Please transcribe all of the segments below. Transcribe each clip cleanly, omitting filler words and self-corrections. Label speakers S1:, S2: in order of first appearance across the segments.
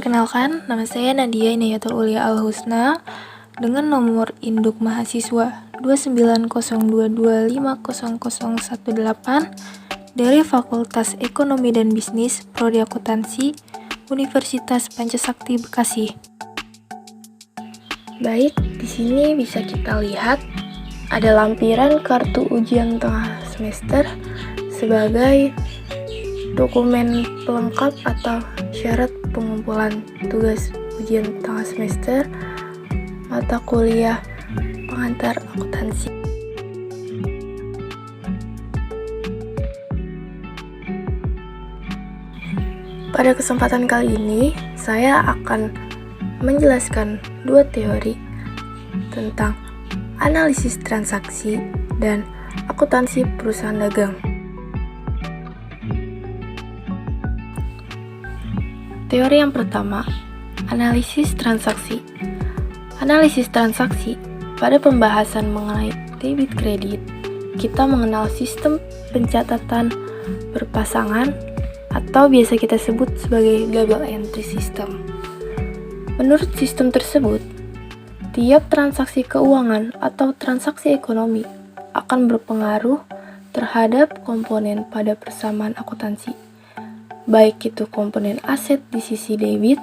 S1: Perkenalkan, nama saya Nadia Inayatul Ulia Al-Husna dengan nomor induk mahasiswa 29022500018 dari Fakultas Ekonomi dan Bisnis Prodi Akuntansi Universitas Pancasakti Bekasi. Baik, di sini bisa kita lihat ada lampiran kartu ujian tengah semester sebagai dokumen pelengkap atau syarat pengumpulan tugas ujian tengah semester mata kuliah pengantar akuntansi. Pada kesempatan kali ini, saya akan menjelaskan dua teori tentang analisis transaksi dan akuntansi perusahaan dagang. Teori yang pertama, analisis transaksi. Analisis transaksi, pada pembahasan mengenai debit kredit, kita mengenal sistem pencatatan berpasangan atau biasa kita sebut sebagai double entry system. Menurut sistem tersebut, tiap transaksi keuangan atau transaksi ekonomi akan berpengaruh terhadap komponen pada persamaan akuntansi, baik itu komponen aset di sisi debit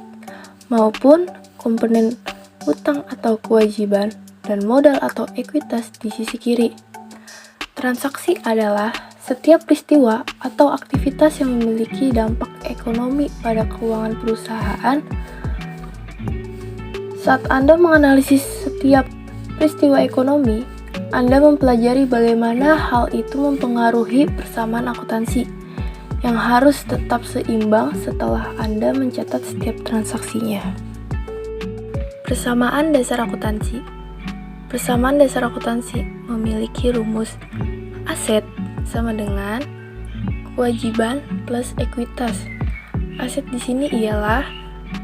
S1: maupun komponen utang atau kewajiban dan modal atau ekuitas di sisi kiri. Transaksi adalah setiap peristiwa atau aktivitas yang memiliki dampak ekonomi pada keuangan perusahaan. Saat Anda menganalisis setiap peristiwa ekonomi, Anda mempelajari bagaimana hal itu mempengaruhi persamaan akuntansi yang harus tetap seimbang setelah Anda mencatat setiap transaksinya. Persamaan dasar akuntansi. Persamaan dasar akuntansi memiliki rumus aset sama dengan kewajiban plus ekuitas. Aset di sini ialah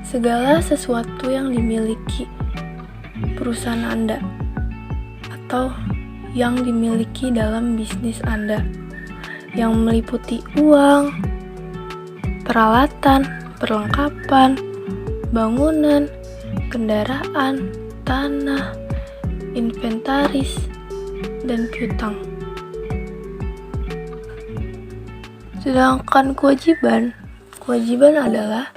S1: segala sesuatu yang dimiliki perusahaan Anda atau yang dimiliki dalam bisnis Anda, yang meliputi uang, peralatan, perlengkapan, bangunan, kendaraan, tanah, inventaris, dan piutang. Sedangkan kewajiban adalah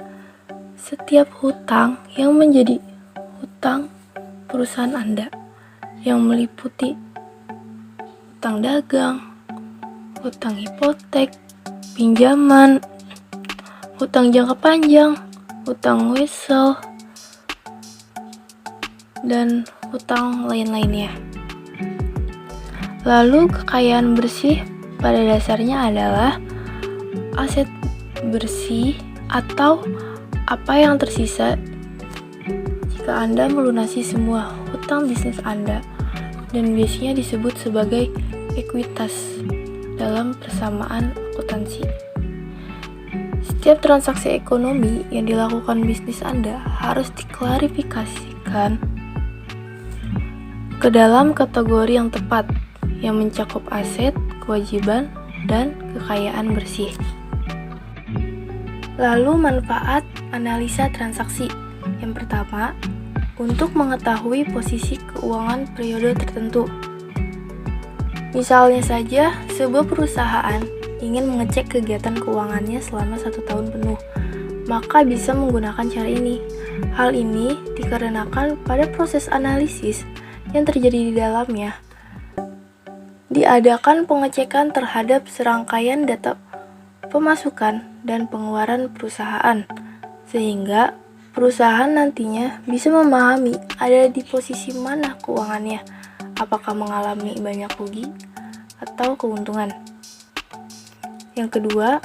S1: setiap hutang yang menjadi hutang perusahaan Anda, yang meliputi hutang dagang, hutang hipotek, pinjaman, hutang jangka panjang, hutang wesel, dan hutang lain-lainnya. Lalu kekayaan bersih pada dasarnya adalah aset bersih atau apa yang tersisa jika Anda melunasi semua hutang bisnis Anda, dan biasanya disebut sebagai ekuitas dalam persamaan akuntansi. Setiap transaksi ekonomi yang dilakukan bisnis Anda harus diklarifikasikan ke dalam kategori yang tepat yang mencakup aset, kewajiban, dan kekayaan bersih. Lalu manfaat analisa transaksi. Yang pertama, untuk mengetahui posisi keuangan periode tertentu. Misalnya saja, sebuah perusahaan ingin mengecek kegiatan keuangannya selama 1 tahun penuh, maka bisa menggunakan cara ini. Hal ini dikarenakan pada proses analisis yang terjadi di dalamnya, diadakan pengecekan terhadap serangkaian data pemasukan dan pengeluaran perusahaan, sehingga perusahaan nantinya bisa memahami ada di posisi mana keuangannya, apakah mengalami banyak rugi atau keuntungan. Yang kedua,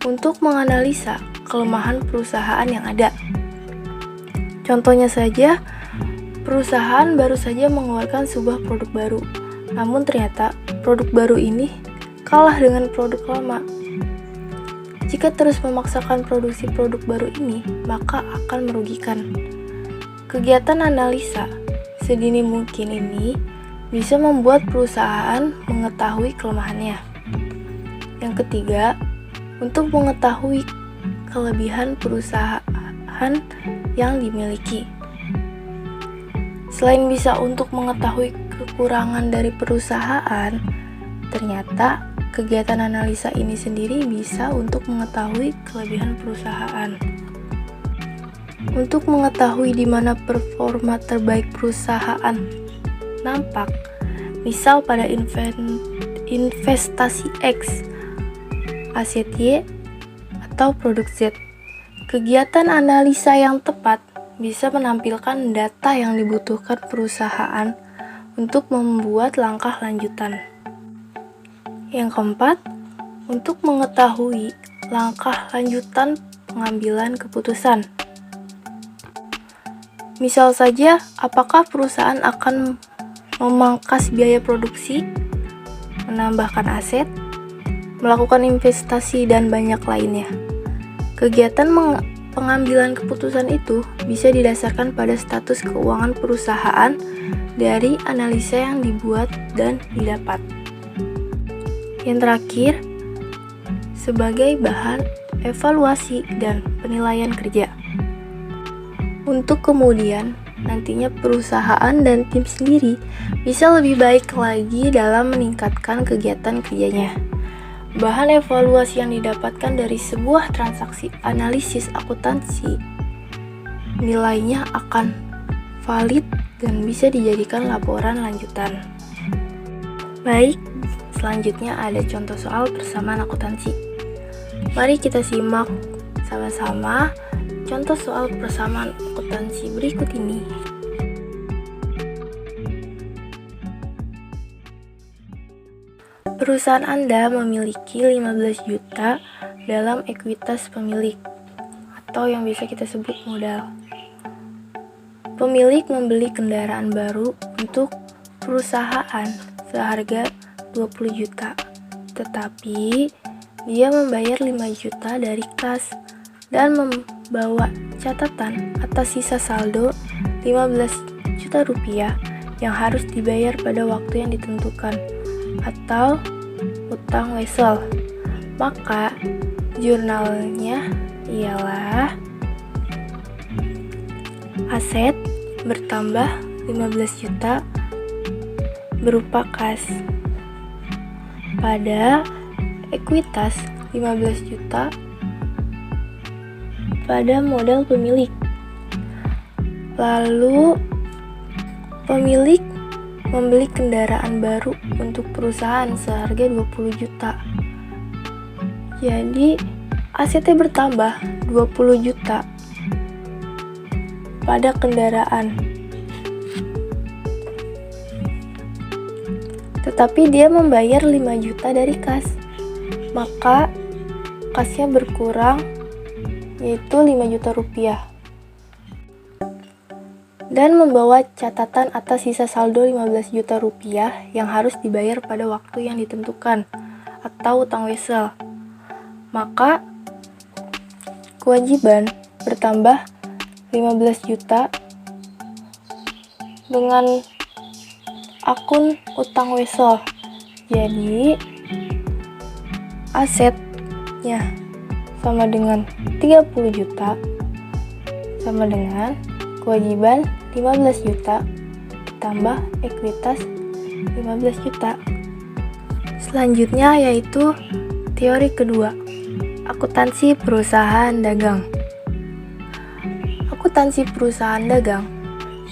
S1: untuk menganalisa kelemahan perusahaan yang ada. Contohnya saja, perusahaan baru saja mengeluarkan sebuah produk baru, namun ternyata produk baru ini kalah dengan produk lama. Jika terus memaksakan produksi produk baru ini, maka akan merugikan. Kegiatan analisa sedini mungkin ini bisa membuat perusahaan mengetahui kelemahannya. Yang ketiga, untuk mengetahui kelebihan perusahaan bahan yang dimiliki. Selain bisa untuk mengetahui kekurangan dari perusahaan, ternyata kegiatan analisa ini sendiri bisa untuk mengetahui kelebihan perusahaan. Untuk mengetahui di mana performa terbaik perusahaan nampak, misal pada investasi X, aset Y, atau produk Z. Kegiatan analisa yang tepat bisa menampilkan data yang dibutuhkan perusahaan untuk membuat langkah lanjutan. Yang keempat, untuk mengetahui langkah lanjutan pengambilan keputusan. Misal saja, apakah perusahaan akan memangkas biaya produksi, menambahkan aset, melakukan investasi, dan banyak lainnya. Kegiatan pengambilan keputusan itu bisa didasarkan pada status keuangan perusahaan dari analisa yang dibuat dan didapat. Yang terakhir, sebagai bahan evaluasi dan penilaian kerja. Untuk kemudian nantinya perusahaan dan tim sendiri bisa lebih baik lagi dalam meningkatkan kegiatan kerjanya. Bahan evaluasi yang didapatkan dari sebuah transaksi analisis akuntansi nilainya akan valid dan bisa dijadikan laporan lanjutan. Baik, selanjutnya ada contoh soal persamaan akuntansi. Mari kita simak sama-sama contoh soal persamaan akuntansi berikut ini. Perusahaan Anda memiliki 15 juta dalam ekuitas pemilik, atau yang bisa kita sebut modal. Pemilik membeli kendaraan baru untuk perusahaan seharga 20 juta, tetapi dia membayar 5 juta dari kas dan membawa catatan atas sisa saldo 15 juta rupiah yang harus dibayar pada waktu yang ditentukan, atau utang wesel. Maka jurnalnya ialah aset bertambah 15 juta berupa kas pada ekuitas 15 juta pada modal pemilik. Lalu pemilik membeli kendaraan baru untuk perusahaan seharga 20 juta. Jadi asetnya bertambah 20 juta pada kendaraan. Tetapi dia membayar 5 juta dari kas. Maka kasnya berkurang, yaitu 5 juta rupiah. Dan membawa catatan atas sisa saldo 15 juta rupiah yang harus dibayar pada waktu yang ditentukan, atau utang wesel. Maka kewajiban bertambah 15 juta dengan akun utang wesel. Jadi asetnya sama dengan 30 juta sama dengan kewajiban 15 juta ditambah ekuitas 15 juta. Selanjutnya yaitu teori kedua, akuntansi perusahaan dagang. Akuntansi perusahaan dagang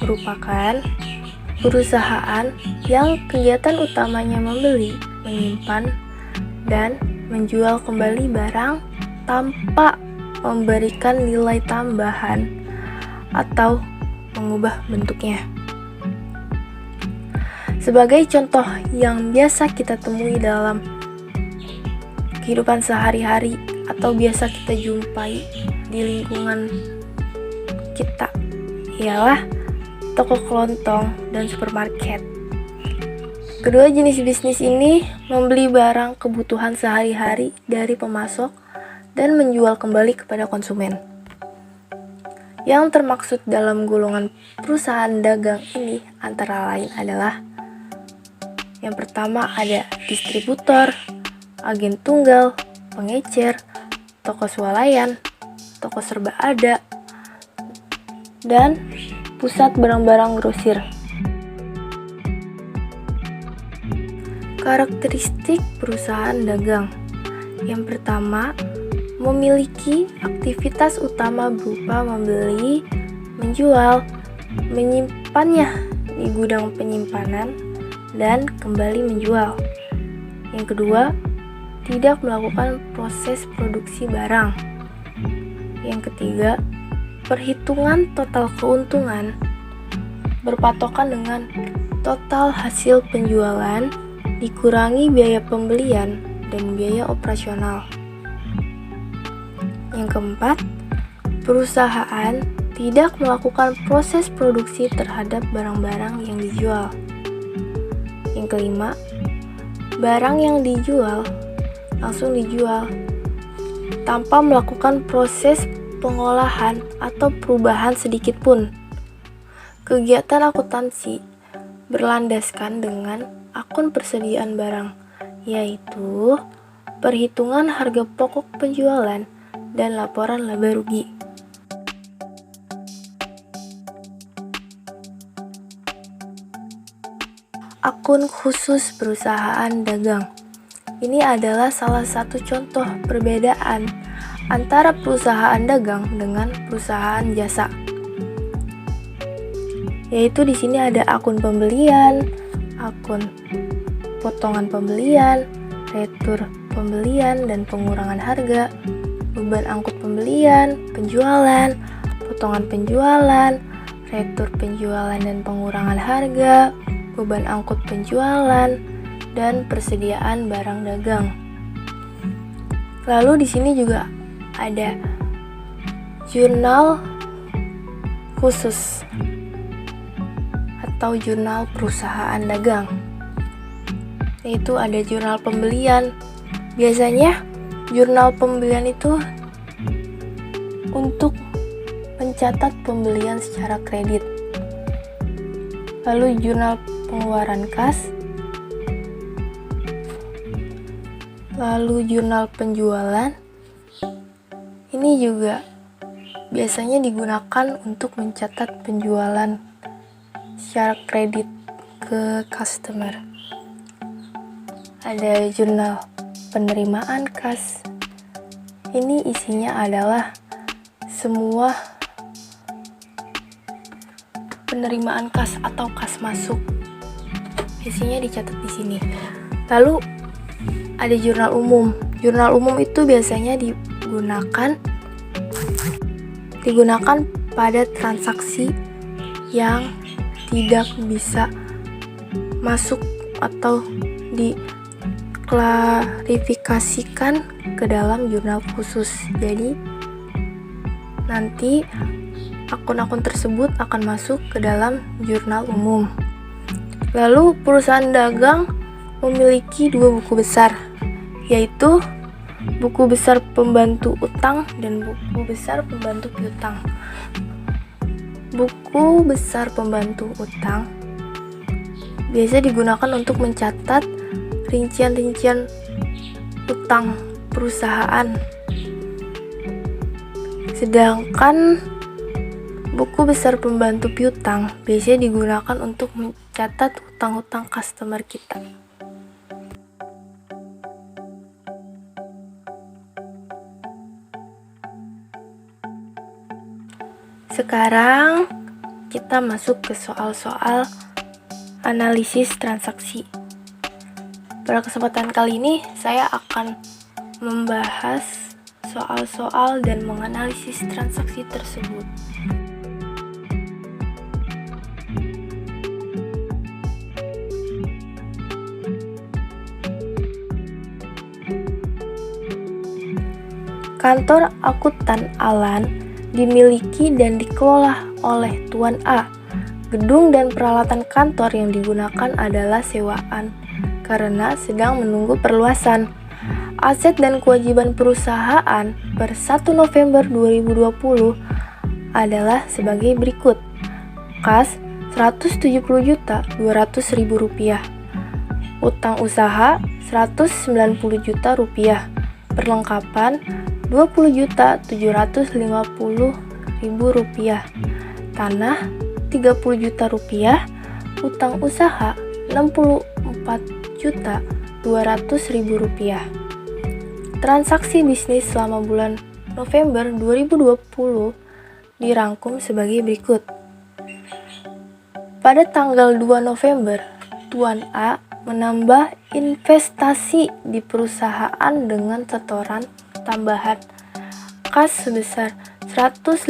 S1: merupakan perusahaan yang kegiatan utamanya membeli, menyimpan, dan menjual kembali barang tanpa memberikan nilai tambahan atau mengubah bentuknya. Sebagai contoh yang biasa kita temui dalam kehidupan sehari-hari atau biasa kita jumpai di lingkungan kita ialah toko kelontong dan supermarket. Kedua jenis bisnis ini membeli barang kebutuhan sehari-hari dari pemasok dan menjual kembali kepada konsumen. Yang termaksud dalam golongan perusahaan dagang ini antara lain adalah yang pertama ada distributor, agen tunggal, pengecer, toko swalayan, toko serba ada, dan pusat barang-barang grosir. Karakteristik perusahaan dagang. Yang pertama, memiliki aktivitas utama berupa membeli, menjual, menyimpannya di gudang penyimpanan, dan kembali menjual. Yang kedua, tidak melakukan proses produksi barang. Yang ketiga, perhitungan total keuntungan berpatokan dengan total hasil penjualan dikurangi biaya pembelian dan biaya operasional. Yang keempat, perusahaan tidak melakukan proses produksi terhadap barang-barang yang dijual. Yang kelima, barang yang dijual langsung dijual tanpa melakukan proses pengolahan atau perubahan sedikit pun. Kegiatan akuntansi berlandaskan dengan akun persediaan barang, yaitu perhitungan harga pokok penjualan dan laporan laba rugi. Akun khusus perusahaan dagang. Ini adalah salah satu contoh perbedaan antara perusahaan dagang dengan perusahaan jasa. Yaitu di sini ada akun pembelian, akun potongan pembelian, retur pembelian dan pengurangan harga, beban angkut pembelian, penjualan, potongan penjualan, retur penjualan dan pengurangan harga, beban angkut penjualan, dan persediaan barang dagang. Lalu di sini juga ada jurnal khusus atau jurnal perusahaan dagang, yaitu ada jurnal pembelian. Biasanya jurnal pembelian itu untuk mencatat pembelian secara kredit. Lalu jurnal pengeluaran kas, lalu jurnal penjualan. Ini juga biasanya digunakan untuk mencatat penjualan secara kredit ke customer. Ada jurnal penerimaan kas. Ini isinya adalah semua penerimaan kas atau kas masuk. Isinya dicatat di sini. Lalu ada jurnal umum. Jurnal umum itu biasanya digunakan pada transaksi yang tidak bisa masuk atau diklarifikasikan ke dalam jurnal khusus. Jadi nanti akun-akun tersebut akan masuk ke dalam jurnal umum. Lalu perusahaan dagang memiliki dua buku besar, yaitu buku besar pembantu utang dan buku besar pembantu piutang. Buku besar pembantu utang biasa digunakan untuk mencatat rincian-rincian utang perusahaan. Sedangkan buku besar pembantu piutang biasanya digunakan untuk mencatat utang-utang customer kita. Sekarang kita masuk ke soal-soal analisis transaksi. Pada kesempatan kali ini saya akan membahas soal-soal dan menganalisis transaksi tersebut. Kantor akuntan Alan dimiliki dan dikelola oleh Tuan A. Gedung dan peralatan kantor yang digunakan adalah sewaan karena sedang menunggu perluasan. Aset dan kewajiban perusahaan per 1 November 2020 adalah sebagai berikut. Kas Rp170.200.000. Utang usaha Rp190 juta. Perlengkapan Rp20.750.000. tanah 30 juta rupiah, utang usaha 64.200.000 rupiah. Transaksi bisnis selama bulan November 2020 dirangkum sebagai berikut. Pada tanggal 2 November, Tuan A menambah investasi di perusahaan dengan setoran tambahan kas sebesar 150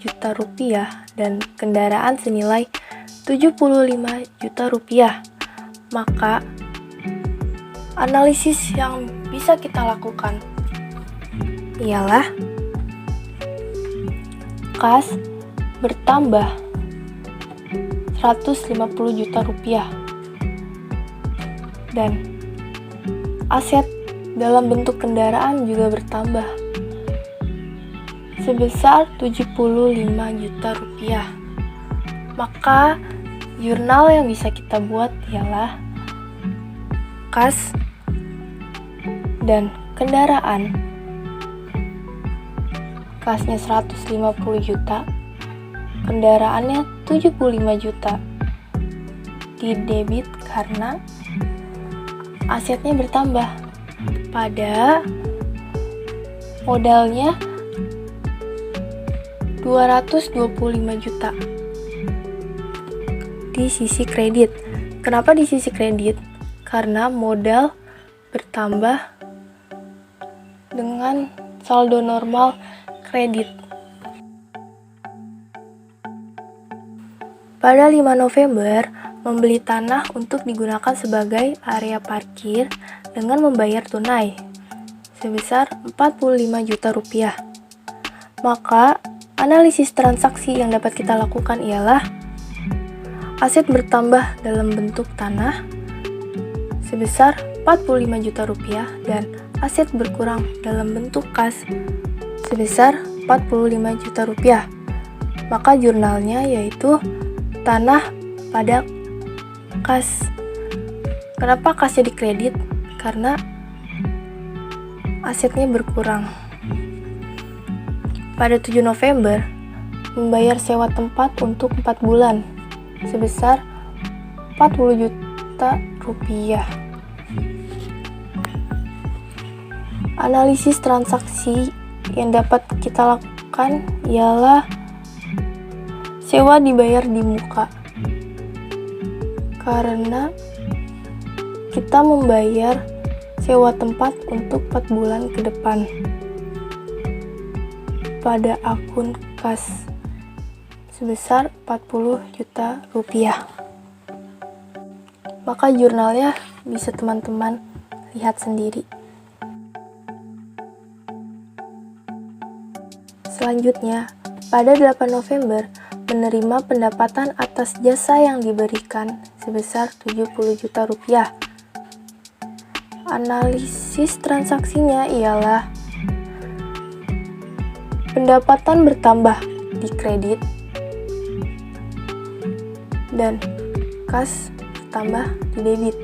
S1: juta rupiah dan kendaraan senilai 75 juta rupiah. Maka, analisis yang bisa kita lakukan ialah kas bertambah 150 juta rupiah dan aset dalam bentuk kendaraan juga bertambah sebesar 75 juta rupiah. Maka jurnal yang bisa kita buat ialah kas dan kendaraan. Kasnya 150 juta, kendaraannya 75 juta. Di debit karena asetnya bertambah. Pada modalnya 225 juta. Di sisi kredit. Kenapa di sisi kredit? Karena modal bertambah dengan saldo normal kredit. Pada 5 November, membeli tanah untuk digunakan sebagai area parkir dengan membayar tunai sebesar 45 juta rupiah. Maka, analisis transaksi yang dapat kita lakukan ialah aset bertambah dalam bentuk tanah sebesar 45 juta rupiah dan aset berkurang dalam bentuk kas sebesar 45 juta rupiah. Maka jurnalnya yaitu tanah pada kas. Kenapa kasnya dikredit? Karena asetnya berkurang. Pada 7 November, membayar sewa tempat untuk 4 bulan sebesar 40 juta rupiah. Analisis transaksi yang dapat kita lakukan ialah sewa dibayar di muka karena kita membayar sewa tempat untuk 4 bulan ke depan pada akun kas sebesar 40 juta rupiah. Maka jurnalnya bisa teman-teman lihat sendiri. Selanjutnya, pada 8 November, menerima pendapatan atas jasa yang diberikan sebesar 70 juta rupiah. Analisis transaksinya ialah pendapatan bertambah di kredit dan kas bertambah di debit.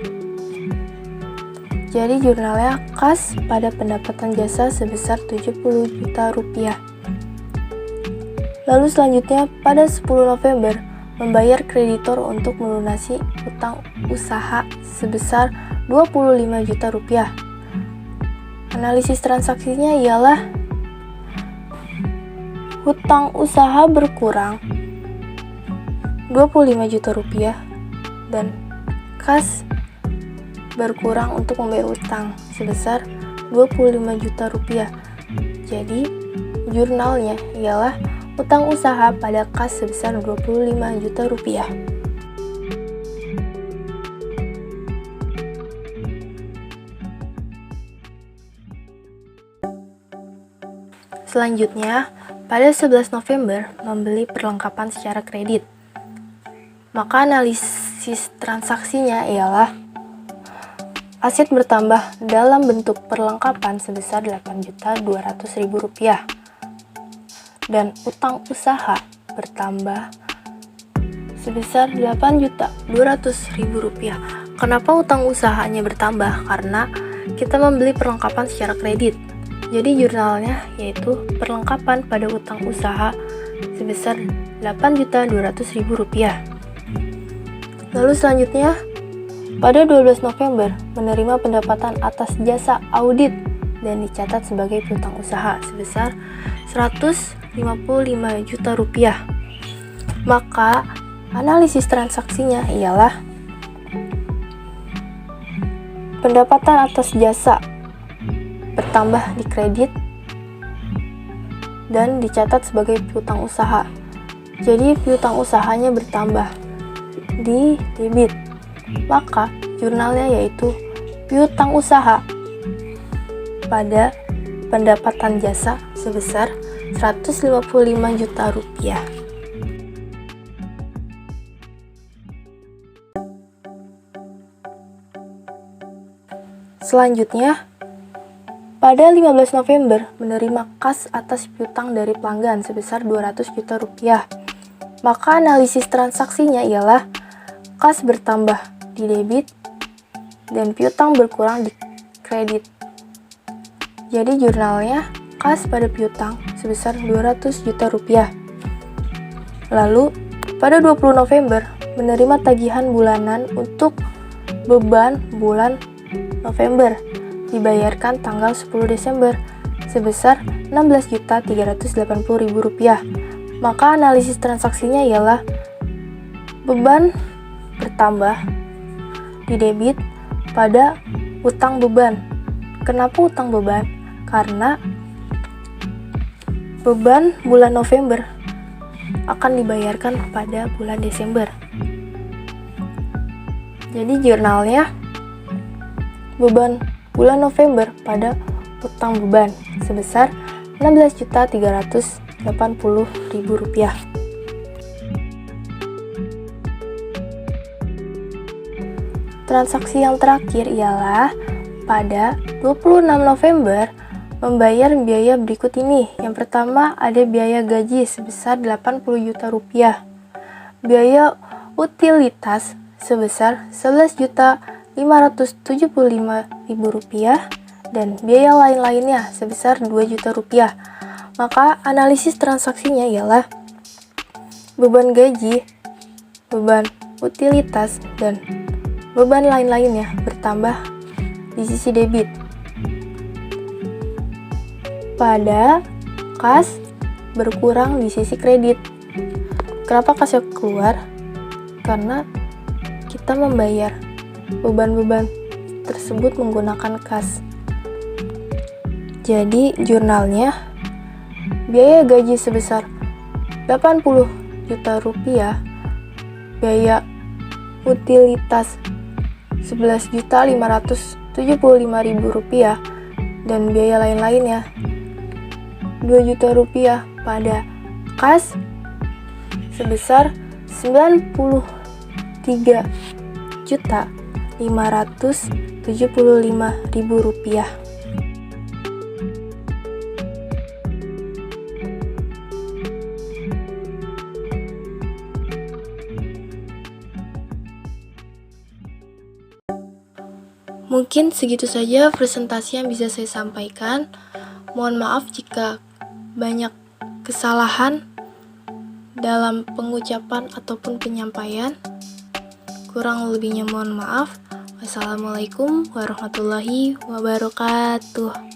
S1: Jadi jurnalnya kas pada pendapatan jasa sebesar 70 juta rupiah. Lalu selanjutnya pada 10 November membayar kreditor untuk melunasi utang usaha sebesar 25 juta rupiah. Analisis transaksinya ialah hutang usaha berkurang 25 juta rupiah dan kas berkurang untuk membayar utang sebesar 25 juta rupiah. Jadi jurnalnya ialah utang usaha pada kas sebesar 25 juta rupiah. Selanjutnya, pada 11 November membeli perlengkapan secara kredit. Maka analisis transaksinya ialah aset bertambah dalam bentuk perlengkapan sebesar 8.200.000 rupiah. Dan utang usaha bertambah sebesar 8.200.000 rupiah. Kenapa utang usahanya bertambah? Karena kita membeli perlengkapan secara kredit. Jadi jurnalnya yaitu perlengkapan pada utang usaha sebesar Rp8.200.000. Lalu selanjutnya, pada 12 November menerima pendapatan atas jasa audit dan dicatat sebagai piutang usaha sebesar Rp155 juta. Maka analisis transaksinya ialah pendapatan atas jasa bertambah di kredit dan dicatat sebagai piutang usaha. Jadi piutang usahanya bertambah di debit. Maka jurnalnya yaitu piutang usaha pada pendapatan jasa sebesar Rp155 juta. Selanjutnya, pada 15 November menerima kas atas piutang dari pelanggan sebesar Rp200 juta. Maka analisis transaksinya ialah kas bertambah di debit dan piutang berkurang di kredit. Jadi jurnalnya kas pada piutang sebesar Rp200 juta. Lalu pada 20 November menerima tagihan bulanan untuk beban bulan November dibayarkan tanggal 10 Desember sebesar Rp16.380.000. Maka analisis transaksinya ialah beban bertambah di debit pada utang beban. Kenapa utang beban? Karena beban bulan November akan dibayarkan pada bulan Desember. Jadi jurnalnya beban bulan November pada utang beban sebesar Rp16.380.000. Transaksi yang terakhir ialah pada 26 November membayar biaya berikut ini. Yang pertama ada biaya gaji sebesar Rp80 juta, biaya utilitas sebesar Rp11.575.000 dan biaya lain-lainnya sebesar Rp2 juta. Maka analisis transaksinya ialah beban gaji, beban utilitas, dan beban lain-lainnya bertambah di sisi debit pada kas berkurang di sisi kredit. Kenapa kasnya keluar? Karena kita membayar beban-beban tersebut menggunakan kas. Jadi jurnalnya biaya gaji sebesar Rp80 juta, biaya utilitas Rp11.575.000 dan biaya lain-lainnya Rp2 juta pada kas sebesar Rp93.575.000. Mungkin segitu saja presentasi yang bisa saya sampaikan. Mohon maaf jika banyak kesalahan dalam pengucapan ataupun penyampaian. Kurang lebihnya mohon maaf. Wassalamualaikum warahmatullahi wabarakatuh.